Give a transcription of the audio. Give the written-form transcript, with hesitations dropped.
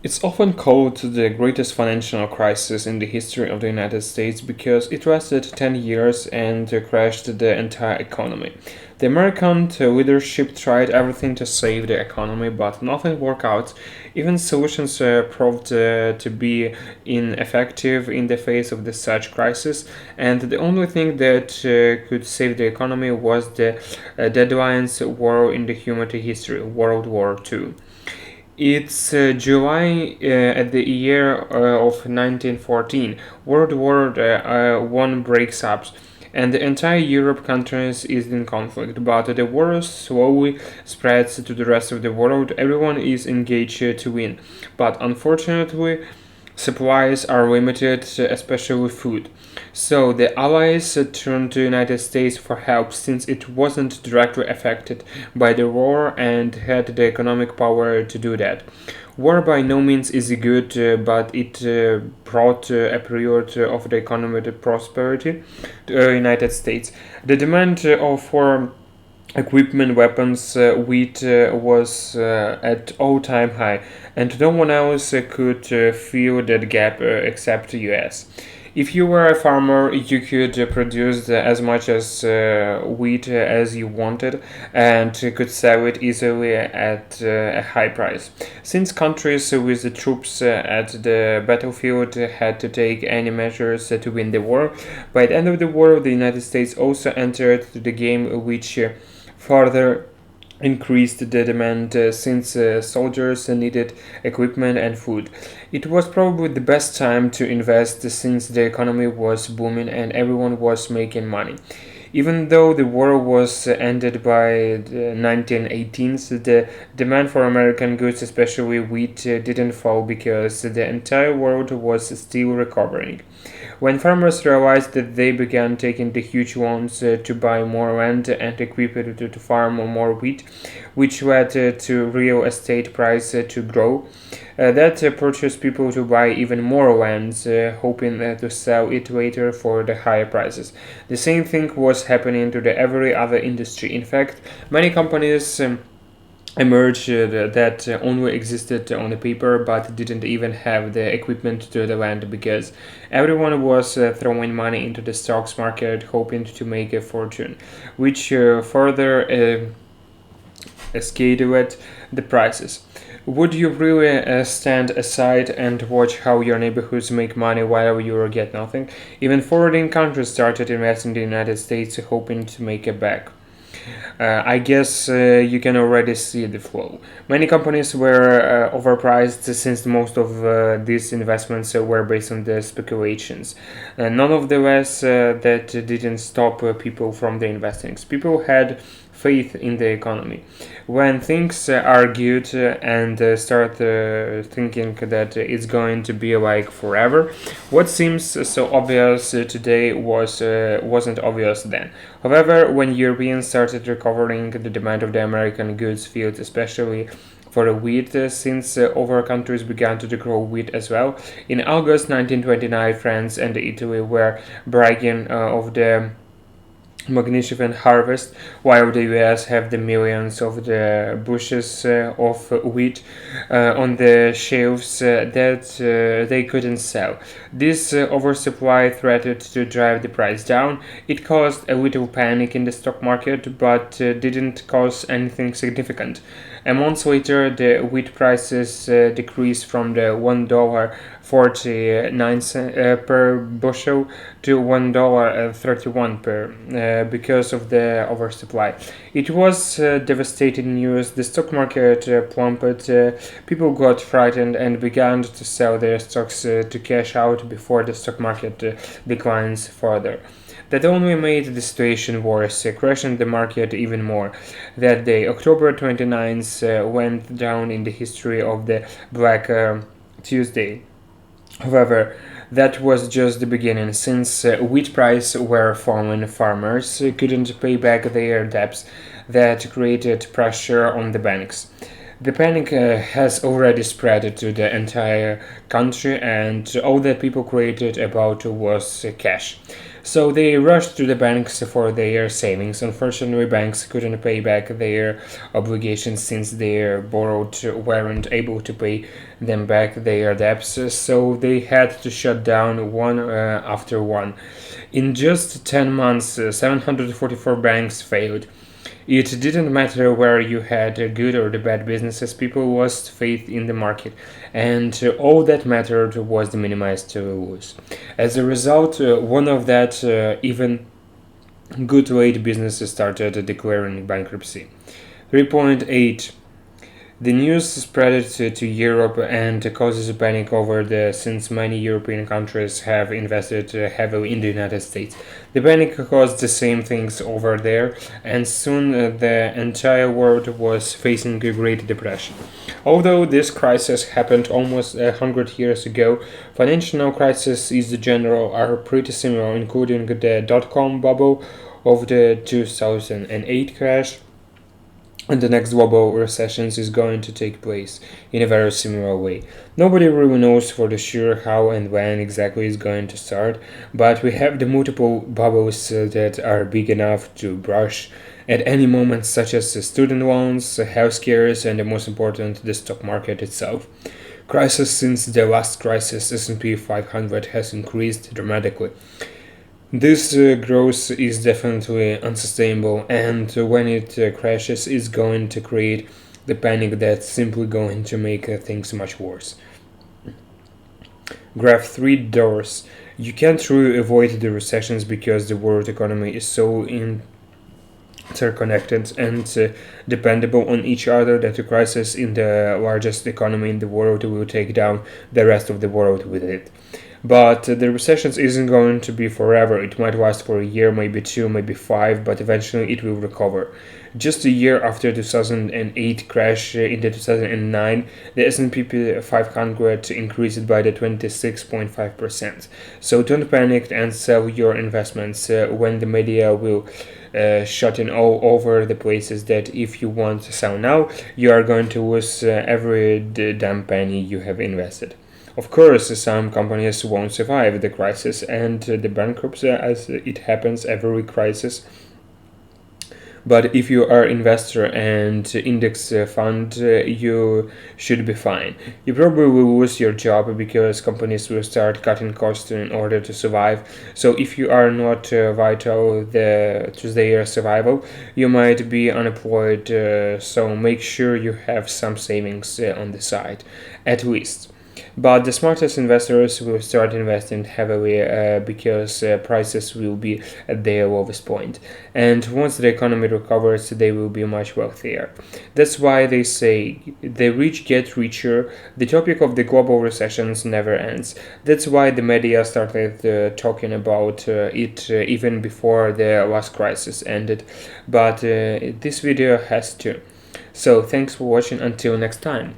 It's often called the greatest financial crisis in the history of the United States because it lasted 10 years and crashed the entire economy. The American leadership tried everything to save the economy, but nothing worked out. Even solutions proved to be ineffective in the face of such crisis, and the only thing that could save the economy was the deadliest war in the human history, World War II. It's July at the year of 1914. World War One breaks up, and the entire Europe countries is in conflict. But the war slowly spreads to the rest of the world. Everyone is engaged to win, but unfortunately, supplies are limited, especially food. So the Allies turned to the United States for help since it wasn't directly affected by the war and had the economic power to do that. War by no means is good, but it brought a period of the economic prosperity to the United States. The demand for equipment, weapons, wheat was at all-time high, and no one else could fill that gap except the U.S. If you were a farmer, you could produce as much as wheat as you wanted and could sell it easily at a high price. Since countries with the troops at the battlefield had to take any measures to win the war, by the end of the war, the United States also entered the game, which further increased the demand since soldiers needed equipment and food. It was probably the best time to invest since the economy was booming and everyone was making money. Even though the war was ended by the 1918s, the demand for American goods, especially wheat, didn't fall because the entire world was still recovering. When farmers realized that, they began taking the huge loans to buy more land and equip it to farm more wheat, which led to real estate price to grow. That purchased people to buy even more lands, hoping to sell it later for the higher prices. The same thing was happening to every other industry. In fact, many companies emerged that only existed on the paper but didn't even have the equipment to the land because everyone was throwing money into the stocks market hoping to make a fortune, which further escalated the prices. Would you really stand aside and watch how your neighborhoods make money while you get nothing? Even foreign countries started investing in the United States hoping to make a back. I guess you can already see the flow. Many companies were overpriced since most of these investments were based on the speculations. Nonetheless, that didn't stop people from the investing. People had faith in the economy. When things are good and start thinking that it's going to be like forever, what seems so obvious today wasn't obvious then. However, when Europeans started recovering, the demand of the American goods field, especially for the wheat, since other countries began to grow wheat as well. In August 1929, France and Italy were bragging of the magnificent harvest, while the US have the millions of the bushes of wheat on the shelves that they couldn't sell. This oversupply threatened to drive the price down. It caused a little panic in the stock market, but didn't cause anything significant. A month later, the wheat prices decreased from the $1.49 per bushel to $1.31 per because of the oversupply. It was devastating news. The stock market plummeted. People got frightened and began to sell their stocks to cash out before the stock market declines further. That only made the situation worse, crashing the market even more. That day, October 29th, went down in the history of the Black Tuesday. However, that was just the beginning, since wheat prices were falling, farmers couldn't pay back their debts. That created pressure on the banks. The panic has already spread to the entire country, and all that people created about was cash. So they rushed to the banks for their savings. Unfortunately, banks couldn't pay back their obligations since their borrowed weren't able to pay them back their debts, so they had to shut down one after one. In just 10 months, 744 banks failed. It didn't matter where you had good or the bad businesses, people lost faith in the market, and all that mattered was the minimized loss. As a result, one of that even good rate businesses started declaring bankruptcy. 3.8. The news spread to Europe and causes panic over the since many European countries have invested heavily in the United States. The panic caused the same things over there, and soon the entire world was facing a Great Depression. Although this crisis happened almost 100 years ago, financial crises in general are pretty similar, including the dot-com bubble of the 2008 crash, and the next global recession is going to take place in a very similar way. Nobody really knows for the sure how and when exactly it's going to start, but we have the multiple bubbles that are big enough to brush at any moment, such as student loans, health cares, and the most important, the stock market itself. Crisis since the last crisis, S&P 500 has increased dramatically. This growth is definitely unsustainable, and when it crashes, it's going to create the panic that's simply going to make things much worse. Graph 3 doors. You can't really avoid the recessions because the world economy is so interconnected and dependable on each other that a crisis in the largest economy in the world will take down the rest of the world with it. But the recession isn't going to be forever. It might last for a year, maybe two, maybe five, but eventually it will recover. Just a year after 2008 crash in the 2009, the S&P 500 increased by the 26.5%. So don't panic and sell your investments when the media will shut in all over the places that if you want to sell now, you are going to lose every damn penny you have invested. Of course, some companies won't survive the crisis and the bankruptcy as it happens every crisis. But if you are investor and index fund, you should be fine. You probably will lose your job because companies will start cutting costs in order to survive. So if you are not vital to their survival, you might be unemployed. So make sure you have some savings on the side, at least. But the smartest investors will start investing heavily because prices will be at their lowest point. And once the economy recovers, they will be much wealthier. That's why they say the rich get richer. The topic of the global recessions never ends. That's why the media started talking about it even before the last crisis ended. But this video has to. So thanks for watching. Until next time.